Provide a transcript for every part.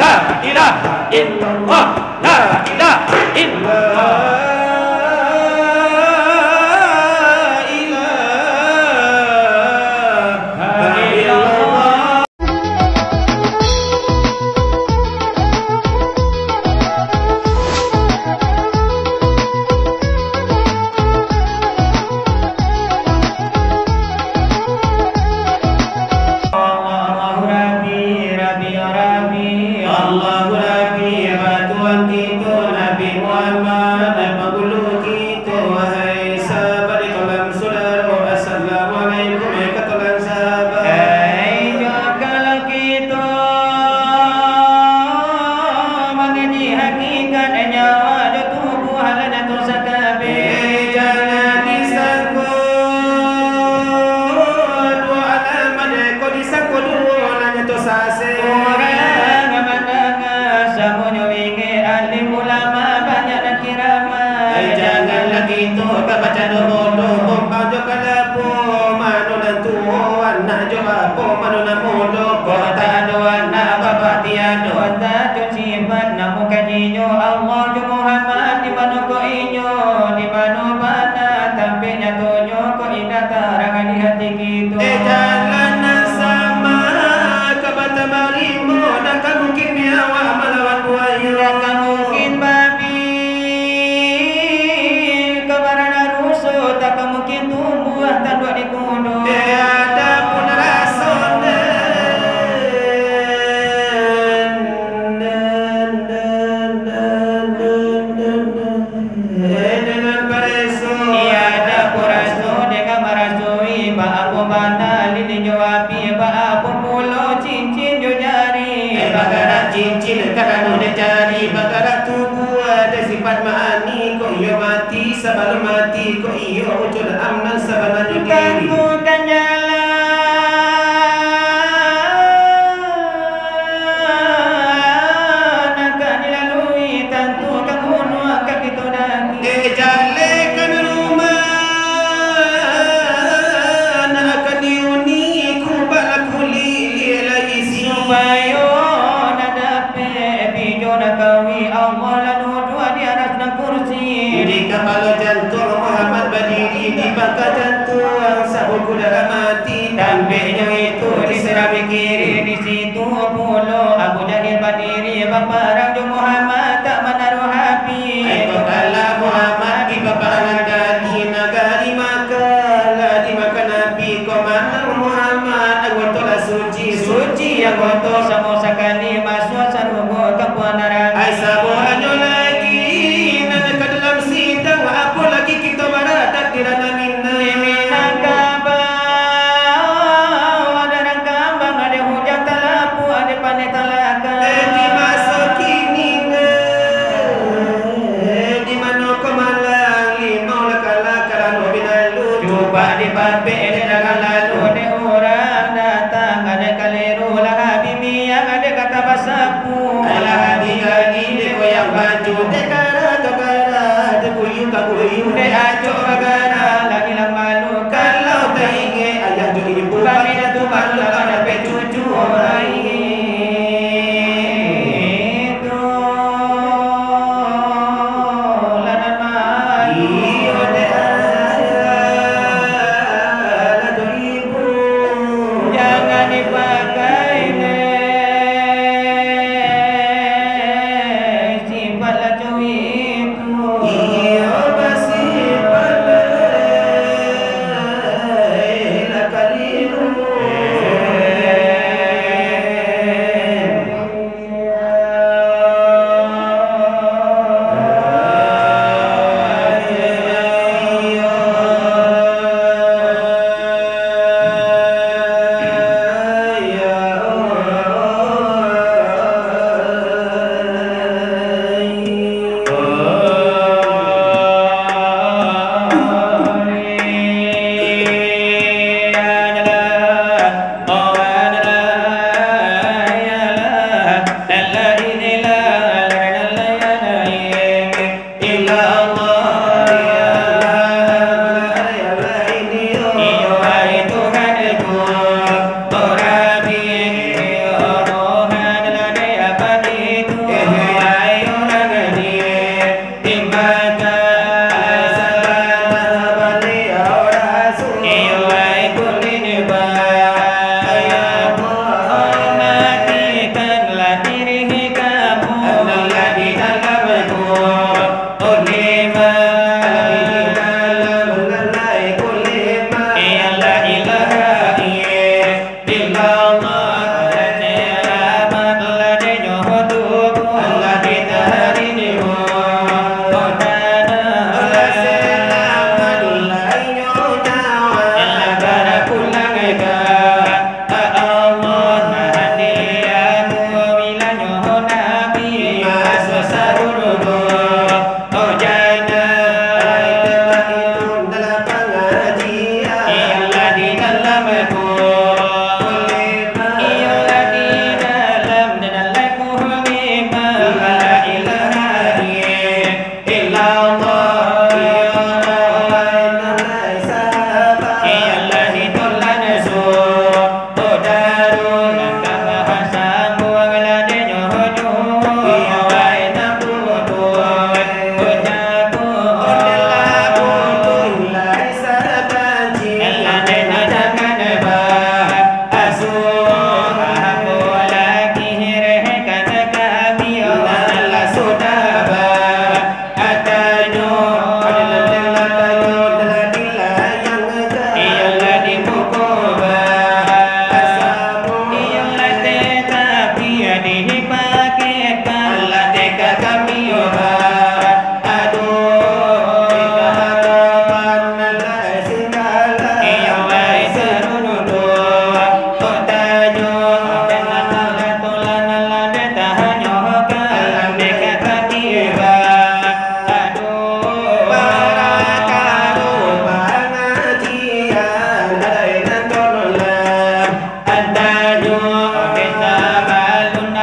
La ilaha illallah. La ilaha illallah.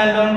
Alun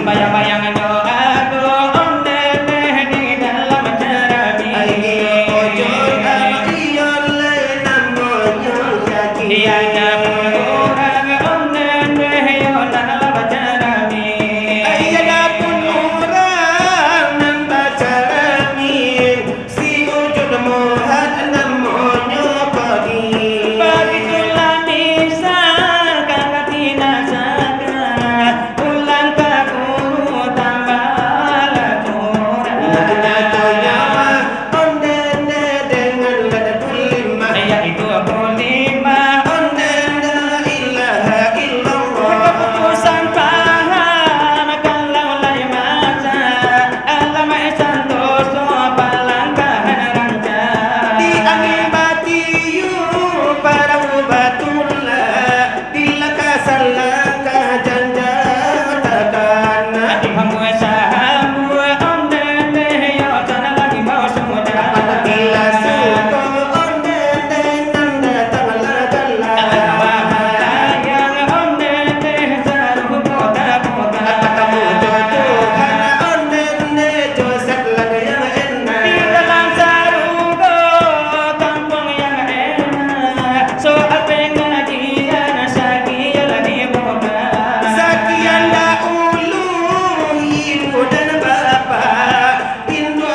bayang-bayang yo aku onde di dalam jerami. Ojo iyo le namanya yakin. Dia orang onde yo dalam jerami. Ada pun orang nambah jaramin, si wujud muhat namanya qadim. Begitulah bisa kakak dinasakan, ulang kakuru tambahlah curang. Nyatanya mah ondene dengan lada kulima, Yaitu kulima ondene ilaha illallah. keputusan paham kalau lai masa alam esan dosa palangkahan ranca. Di angin batiyu para ubatullah, di lakasan langkah janja takana. Di hambu sahabu onde yo sana lagi mau sudah. Bila suka ondene nanda tangalagala. Yang onde saru kota-kota. Katamu jodohkan ondene josat laga yang Di enak. dalam sarugo kampung yang enak, soal pengajian sakian di muda. Sekian dahulu ibu dan bapak, Indo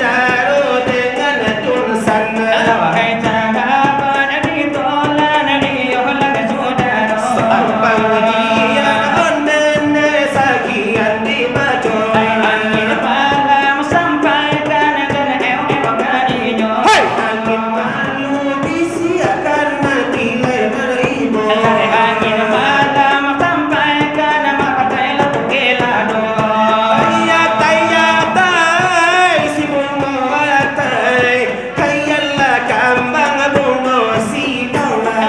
Jaro dengan Tun sana. Wahai sahabat ditolan diolah saudara. Abang dia ondene sekian di Angin baju. malam sampaikan dan kadinya. Angin malu disiakan mati lebar ibu. Angin malam sampaikan mapatailah tukilado. Ayatai si bunga watai, kayalah kambang bunga si daulah.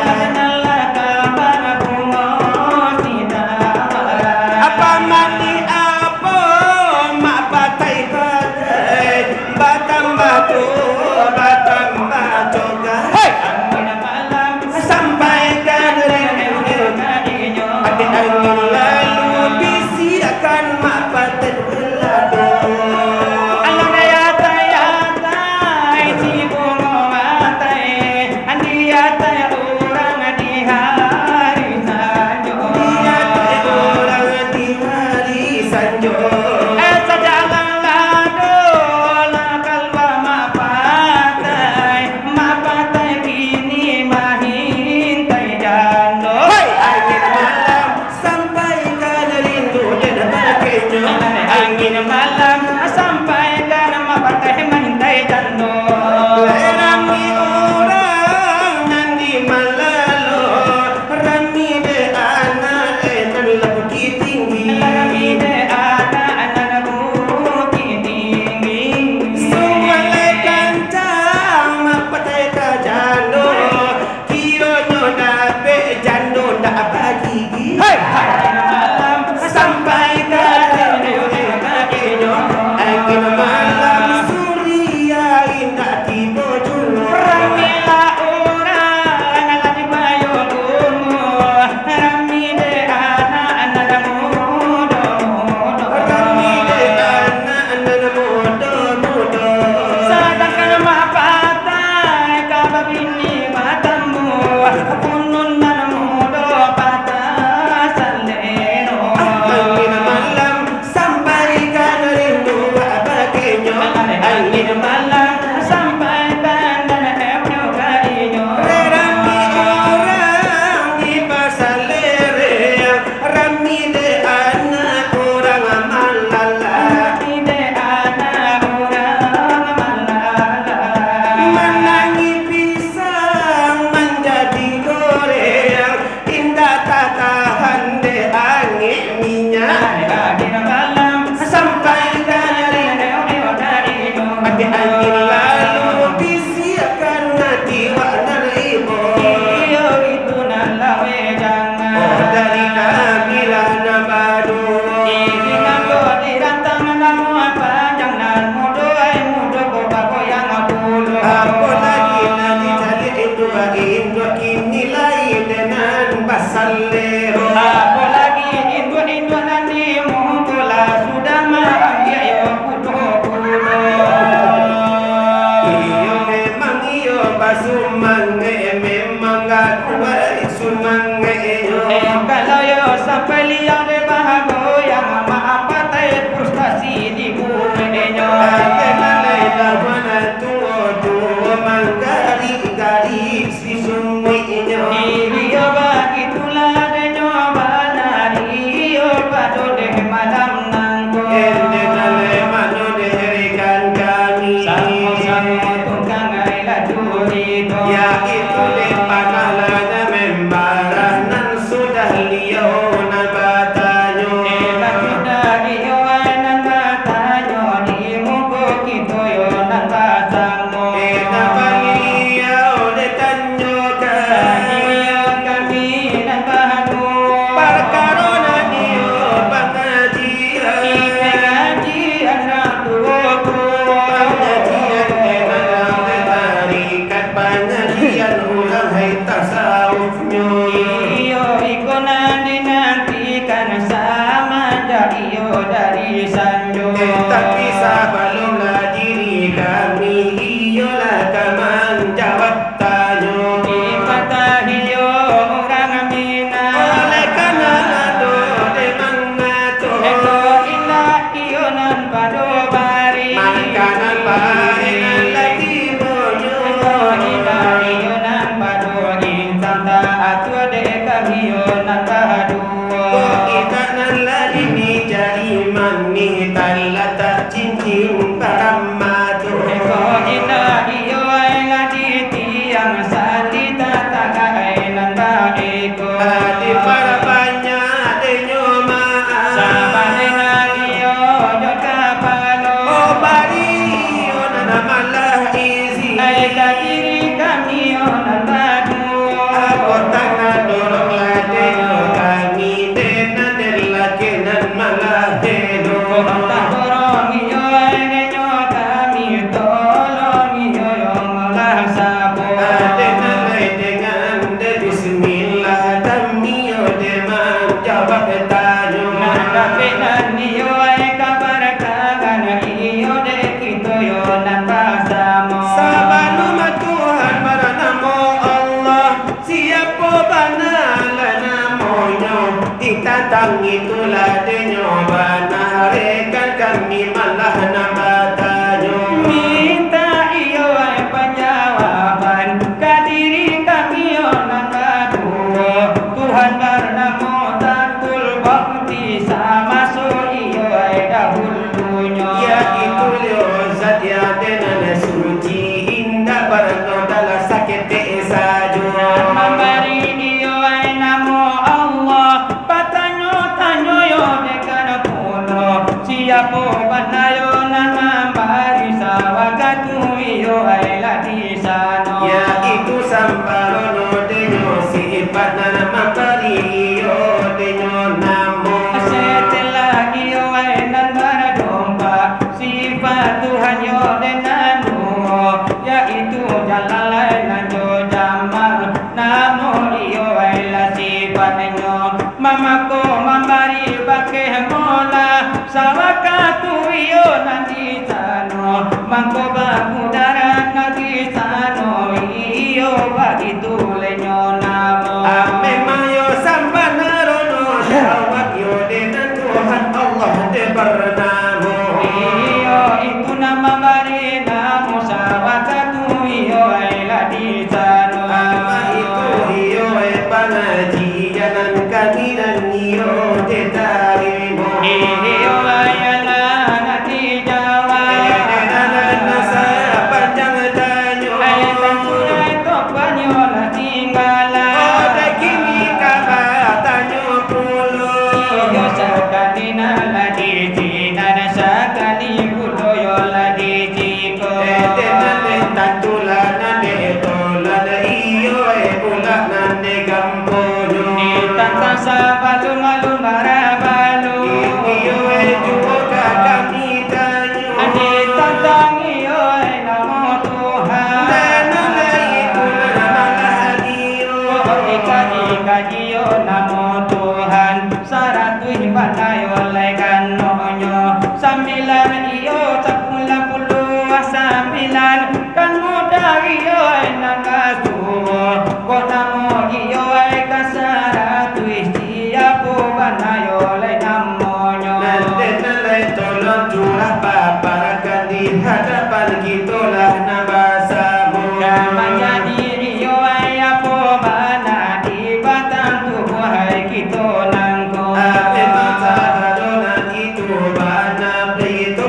Apa mati apa mak batai batai, batam batu gai. Sampaikan rindu Adik angin lalu disiakan mak batai belado. Dia tak orang di hari sanjo. Angin malam sampaikan rindu dan bakainya. Angin malam sampai ke nama partai mentai jando. Rami orang nandi malalo, rami de anak enan lebih tinggi. Rami de anak di sanjung. Tetapi sebelumlah diri kami iyalah kaman jawab tanya. Dipatahiyo orang Minang. Oleh karena ado demang ngatur. Eko indah iyo nan padu bari. Makanan paringan lagi bonyo. Eko indah iyo nan padu insan tak atu dek kamiyo nan padu. Kita nan lari ni jari mani tala tak cincin paramatu. Eko indah iyo ay lagi tiang sati tataka ay nan baiko. Di para banyak denyo maa. Sabarengan iyo jod kapalo. Oh bari ona malah isi. Ay kadiri kami nan badu. Aku tangan dorong denyo kami dena dela kenan malah deno. Tak dorong iyo ay nenyo kami tolong iyo yung malah sabo. Dena lai dengan de bismillah kami demang jawab tanya. Nadapinan iyo ay kabarakagan iyo dek ito yon ang basamo. Sabalum Tuhan barnamo Allah, siapa banala namonyo, ditantang itulah denyo banarekan kami malah nabatanyo. Minta iyo ay panjawaban kadiri kami yon ang baduo. Tuhan barnamo takul bakti sama so iyo ay dahulunyo. Ya itu liozat ya denan suci indah barno dalam sakit sajo. Memberi iyo ay namo Allah patanyo-tanyo yo dekan puno. Siapo banayo nan memberi sawagatu iyo ay ladisano. Ya itu samparono denyo sifat nana mapariyo denyo namo. Setelah iyo ay nan baradumpa sifat Tuhan yo denanu. Yaitu jalalai nan yo jamal namo iyo ay la sifatnyo. Mamako memberi bakeh mola sawakatu iyo nanti sano. Mangko baku darat nanti sano iyo bagi tulenyo namo. Memang yo sampanarono jawab yo denan Tuhan Allah de bernamo. Iyo itu nama bari namo sawakatu iyo ay ladisano. Apa itu iyo panajianan kami dan iyo tetarimo. Iyo ay nanti jawa. Denan nasa panjang tanyo. Ay tanggulay topanyo na tingala. Oh kini kabatanyo pulo. Iyo sakali na ladisi na sakali kulo yo ladisi ko. Denan tantulan de tolan iyo pula nande gampono. Tantang sa balung-alung marabalu. Iyo juga kami tanyo. Andi tantang iyo ay namo Tuhan. Nanulay itu malah iyo. Ika iyo namo Tuhan. Saratu'y banayo lay kanonyo. Sambilan iyo sapula-puluh sambilan. Kan muda iyo ay nangasumo. Kota mo iyo ay kasaratu'y siya po banayo lay namonyo. Nanti nalai tolong curah paparkan di hadapan kitulah nabasamu. Menjadi iyo ay apo bana di batang tubuh ay kito nangko. Ape mata adonan itu bana itu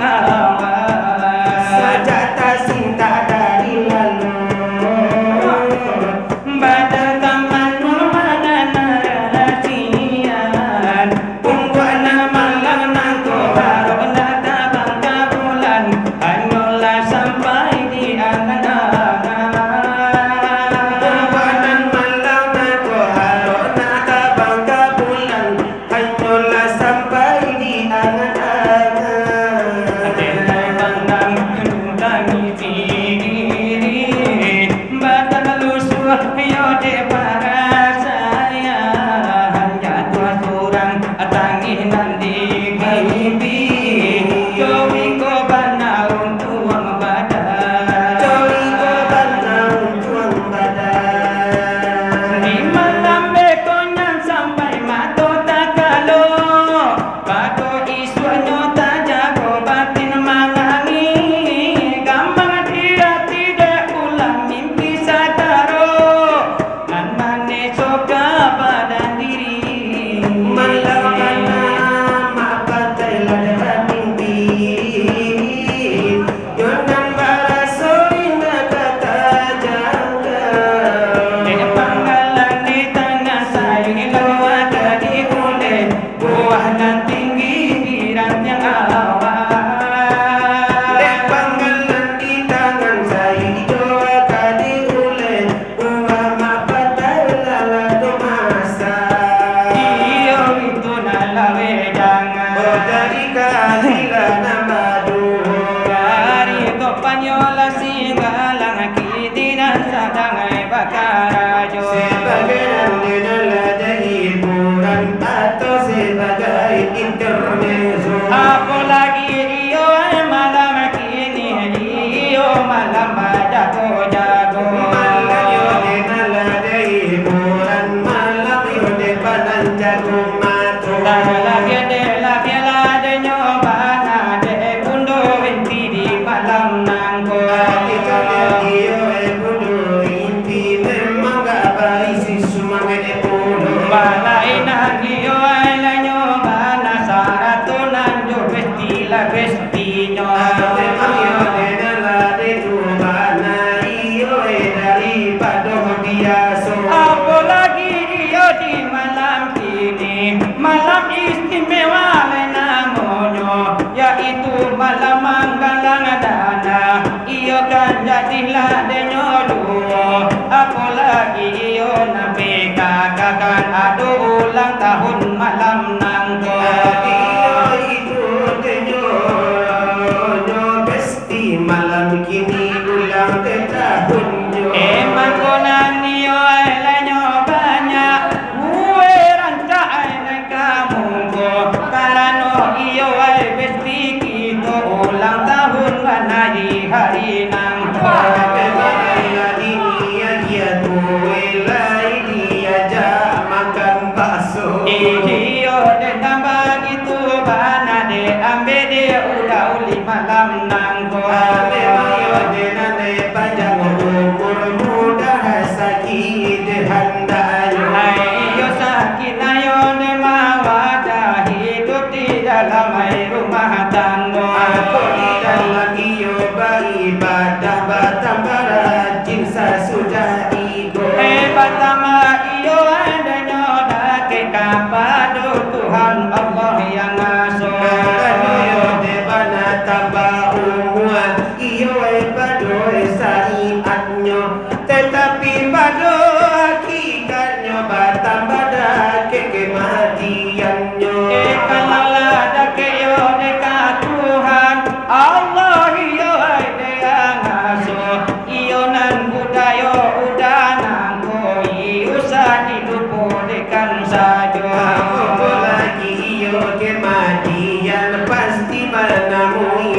awas. Senjata cinta dari lalu Badal taman mana nasian Ungguana malang nangko harona tabang kabulan Hanyolah sampai di angan-angan Ungguanan malam nako harona tabang kabulan Hanyolah sampai di angan-angan Adelai pandang menundangi diri Batal lusuh yode para saya Hanya tua surang tangi nanti kibi Jowi ko bana untuang badan Jowi ko banang tuang badan Di malam bekonyan sampai mato takalo Pato isuanyo tajago batin malangi Gampang dia tidak ulang mimpi sadaro Nan mane soka badan diri Malakana mapatai lada mimpi Yonan barasoin kata jaga Di panggalan di tangan saya lewat di kulit Buah dan tinggi piran yang awas Dek panggalan di tangan saya Jawa kadi ulen Buah mapatai lada masa Iyo itu nalawe jangan Oh dari kalila namadu Dari topanyola singalang kitinan sadangai bakarajo Sebagai nandinan ada hiburan Atau sebagai intermezzo Apalagi iyo malam kini iyo malam jago-jago Malam yode nalada hiburan Malam yode banan jago matu lagi de nyoba de bundo inti di malam nangko Hati kalian iyo budu inti Memang gak baik si sumangene budu balai iyo la nyoba na saratunan jo bestila bestinyo Memang yode nalada tubana Iyo daripada biasa apalagi iyo di malam kini malam istimewa namanya yaitu malam manggalang dana iyo kan jadilah denyo duo apalagi iyo nabi kakakan adu ulang tahun malam nangko itu denyo besti malam kini ulang tahunnya Eman konan iyo la nyobanya Uwe ranca ay kamu ko Karano iyo ay besti kito ulang tahun manay hari ng Iyo de tambag itu bana de ambe de udah uli malam nangko Ayo sakit ayo de mawada hidup di dalam air rumah tangga Aku tidak lagi ibadah bertambah rajin sesudah ego Pertama iyo adanya dake kepada Tuhan Allah yang ngasuh Iyo debana tambah umuan Iyo badoi syariatnya Tetapi pada hakikatnya bertambah dake kematiannya Kalaulah dake yo dekat Tuhan Allah iyo yang ngasuh Iyo nan budaya udah nangko iyo sa dilupulikan saja Aku lagi iyo kematian pasti menemui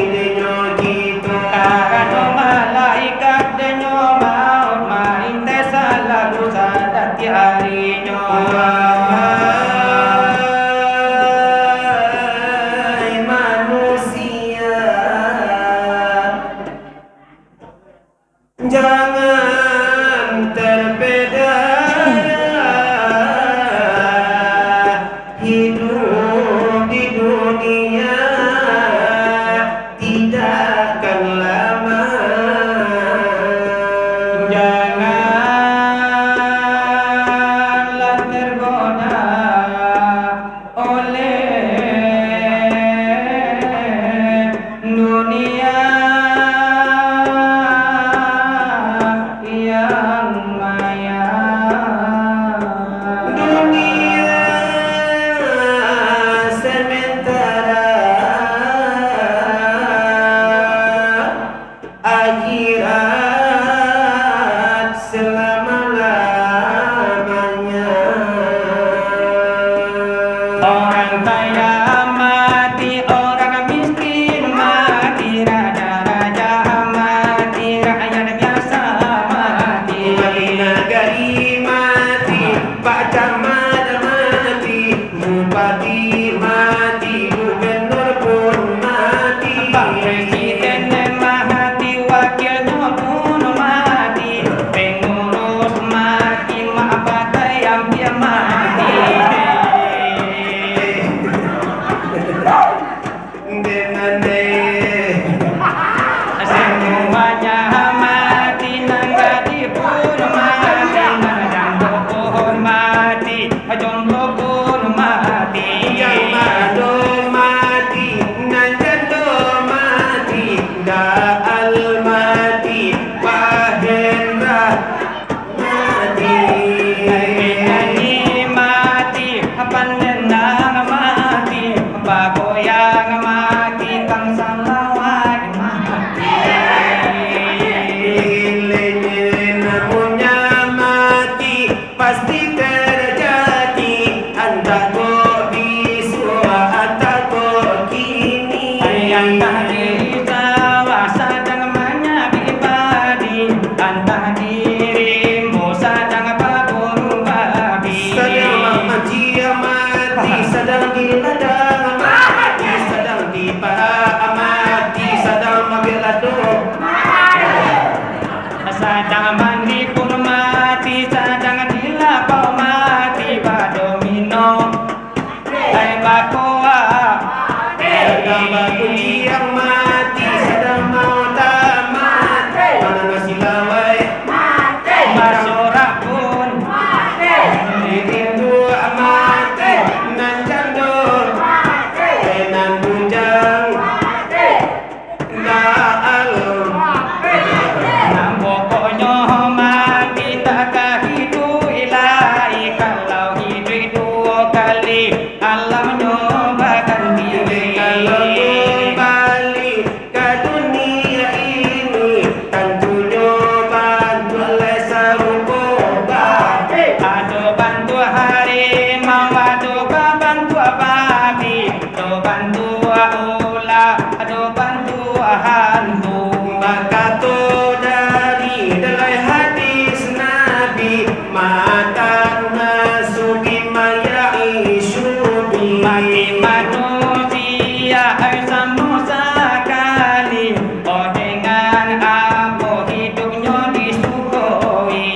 Tuhan tu. Maka tu dari dalam hadis Nabi, mata masuki maya isyubi. Bagi manusia sama sekali, oh dengan apa hidupnya disukoi.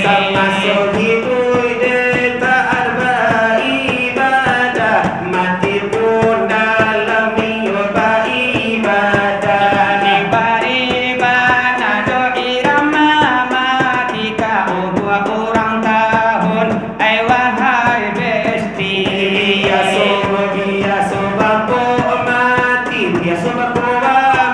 Sama hidup dia tak beribadah, mati pun dalam nyoba ibadah. Beribadah do irama mati kau 2 orang tahun. Ai wahai besti, Biasa bako mati, biasa bako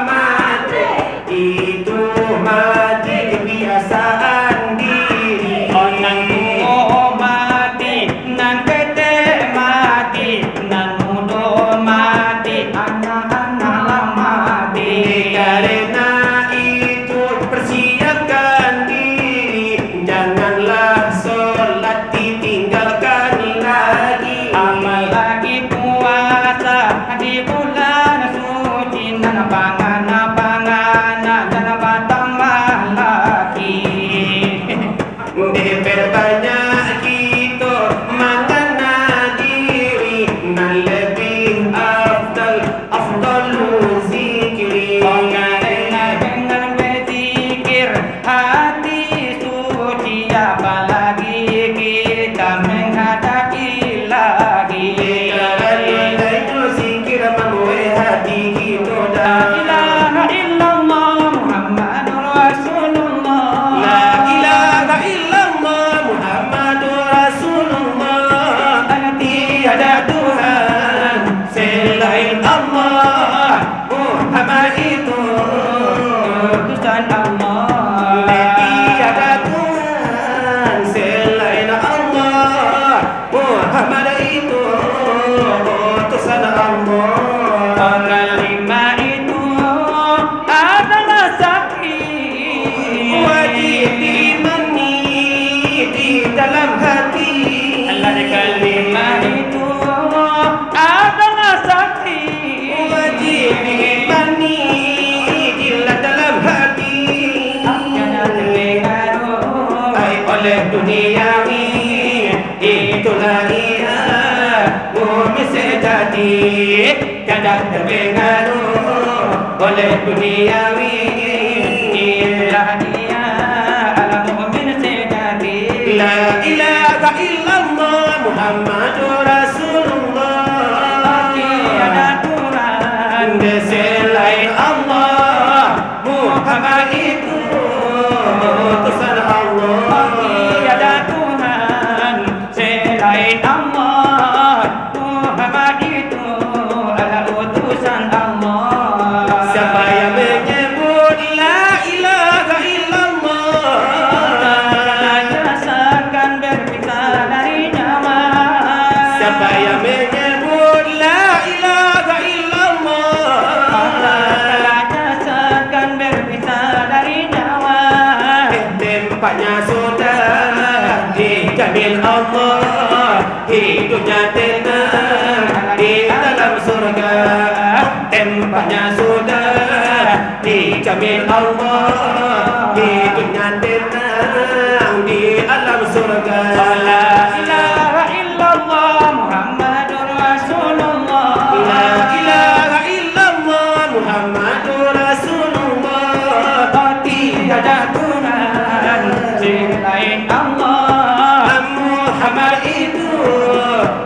mati. Itu mati kebiasaan diri. onang tuo mati, nan kete mati, nan mudo mati, anak-anak lah mati. Karena itu persiapkan diri, janganlah solat ditinggalkan lagi. Amal lagi puasa di bulan suci, dan pangan-pangan dan bertambah lagi. Diperbanyak kita makan diri, dan lebih afdalu zikri. Dengan berzikir hati suci, apalagi kita menghadapi lagi. Kalau itu zikir membuat hati kita La ilaha illallah Muhammadur Rasulullah. La ilaha illallah Muhammadur Rasulullah. Tiada Tuhan selain Allah, Muhammad itu Utusan Allah. tiada Tuhan selain Allah, Muhammad itu utusan Allah. Kalimat itu adalah saksi Wajib diimani di dalam hati. Kalimat itu adalah saksi Wajib diimani di dalam hati. jangan terpengaruh Oleh duniawi, itulah ia bumi sejati. Jangan terpengaruh oleh duniawi, inilah dia alam mu'min sejati. La ilaha illallah Muhammadur Rasulullah. Tiada Tuhan Selain Allah, Muhammad itu utusan Allah. tiada Tuhan selain Allah, Muhammad itu adalah utusan Allah. Siapa yang menyebut la ilaha illallah, rasakan berpisah dari nyawa. siapa yang menyebut la ilaha illallah, rasakan berpisah dari nyawa. tempatnya sudah dijamin Allah, hidupnya tenang di dalam surga. Tempatnya sudah dijamin Allah, hidupnya tenang di alam surga. La ilaha illallah Muhammadur Rasulullah. La ilaha illallah Muhammadur Rasulullah. Tiada Tuhan selain Allah, Muhammad itu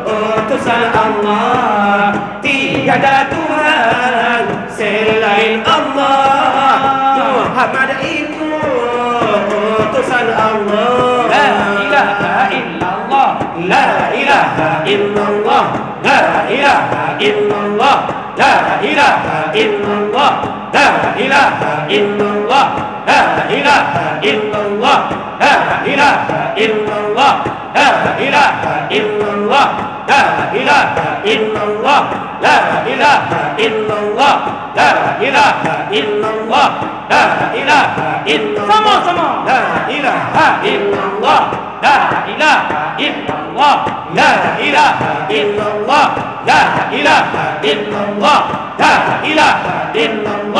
utusan Allah. Tiada Tuhan selain Allah, Muhammad itu utusan Allah. La ilaha illallah. La ilaha illallah. La ilaha illallah. La ilaha illallah. La ilaha illallah. La ilaha illallah. La ilaha illallah. La ilaha illallah. La ilaha illallah. La ilaha illallah. La ilaha illallah. La ilaha illallah. Sama-sama. La ilaha illallah. La ilaha illallah. La ilaha illallah. La ilaha illallah. La ilaha illallah.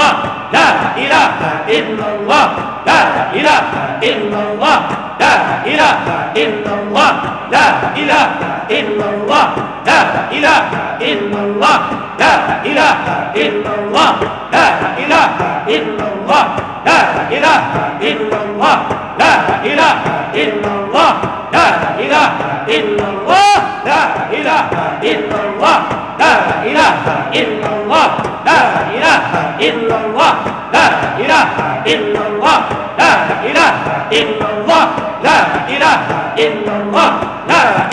illallah, la ilaha illallah, la ilaha illallah, la ilaha illallah, la ilaha illallah, la ilaha illallah, la ilaha illallah, la ilaha illallah, la ilaha illallah, la ilaha illallah, la ilaha illallah, la ilaha illallah, la ilaha illallah, la ilaha illallah, la ilaha illallah, la ilaha illallah, la